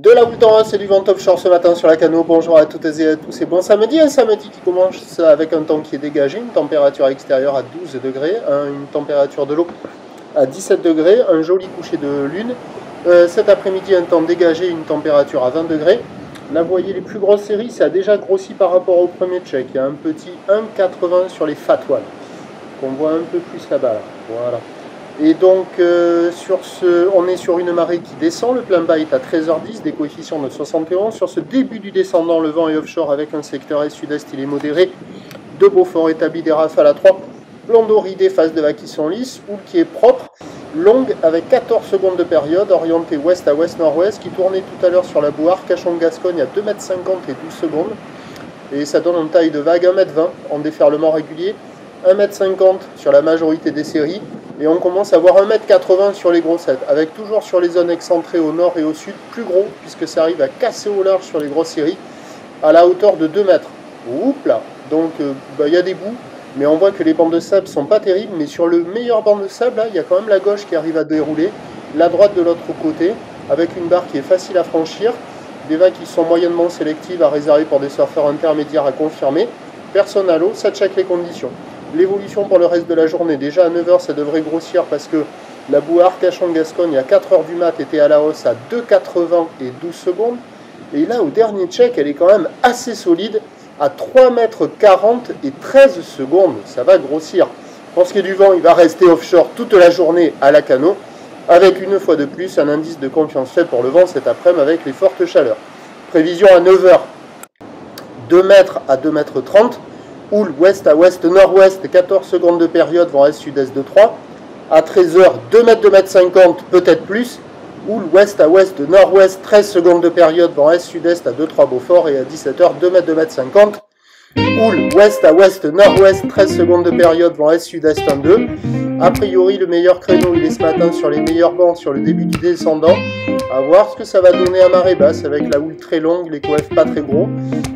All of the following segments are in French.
De la houle d'Oros et du vent offshore ce matin sur la Cano. Bonjour à toutes et à tous et bon samedi. Un samedi qui commence avec un temps qui est dégagé, une température extérieure à 12 degrés, une température de l'eau à 17 degrés, un joli coucher de lune. Cet après-midi, un temps dégagé, une température à 20 degrés. Là, vous voyez les plus grosses séries, ça a déjà grossi par rapport au premier check. Il y a un petit 1,80 sur les fat ones, qu'on voit un peu plus là-bas. Là. Voilà. Et donc, on est sur une marée qui descend, le plein bas est à 13h10, des coefficients de 71. Sur ce début du descendant, le vent est offshore avec un secteur est-sud-est, il est modéré. De Beaufort établi des rafales à 3. Blondeau ridé, phase de vagues qui sont lisses, houle qui est propre, longue avec 14 secondes de période, orientée ouest à ouest-nord-ouest, qui tournait tout à l'heure sur la boue Arcachon-Gascogne à 2,50 m et 12 secondes. Et ça donne une taille de vague 1,20 m en déferlement régulier, 1,50 m sur la majorité des séries. Et on commence à voir 1,80 m sur les grossettes, avec toujours sur les zones excentrées au nord et au sud, plus gros, puisque ça arrive à casser au large sur les grosses séries, à la hauteur de 2 mètres. Oups là. Donc y a des bouts, mais on voit que les bancs de sable sont pas terribles, mais sur le meilleur banc de sable, là, il y a quand même la gauche qui arrive à dérouler, la droite de l'autre côté, avec une barre qui est facile à franchir, des vagues qui sont moyennement sélectives à réserver pour des surfeurs intermédiaires à confirmer. Personne à l'eau, ça check les conditions. L'évolution pour le reste de la journée, déjà à 9h ça devrait grossir parce que la boue Arcachon-Gascogne à 4h du mat était à la hausse à 2,80 et 12 secondes. Et là au dernier check elle est quand même assez solide à 3,40 m et 13 secondes. Ça va grossir. Pour ce qui est du vent, il va rester offshore toute la journée à la Cano avec une fois de plus un indice de confiance faible pour le vent cet après-midi avec les fortes chaleurs. Prévision à 9h 2 m à 2,30 m. Houle ouest à ouest-nord-ouest, 14 secondes de période, vent est-sud-est de 3. À 13h, 2 m, 2,50 m, peut-être plus. Houle ouest à ouest-nord-ouest, 13 secondes de période, vent est-sud-est à 2,3 Beaufort. Et à 17h, 2 m, 2,50 m. Houle ouest à ouest-nord-ouest, 13 secondes de période, vent est-sud-est 1,2. A priori, le meilleur créneau, il est ce matin sur les meilleurs bancs, sur le début du descendant. À voir ce que ça va donner à marée basse avec la houle très longue, les coefs pas très gros.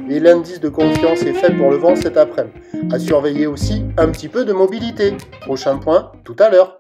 Et l'indice de confiance est faible pour le vent cet après-midi. À surveiller aussi un petit peu de mobilité. Prochain point, tout à l'heure.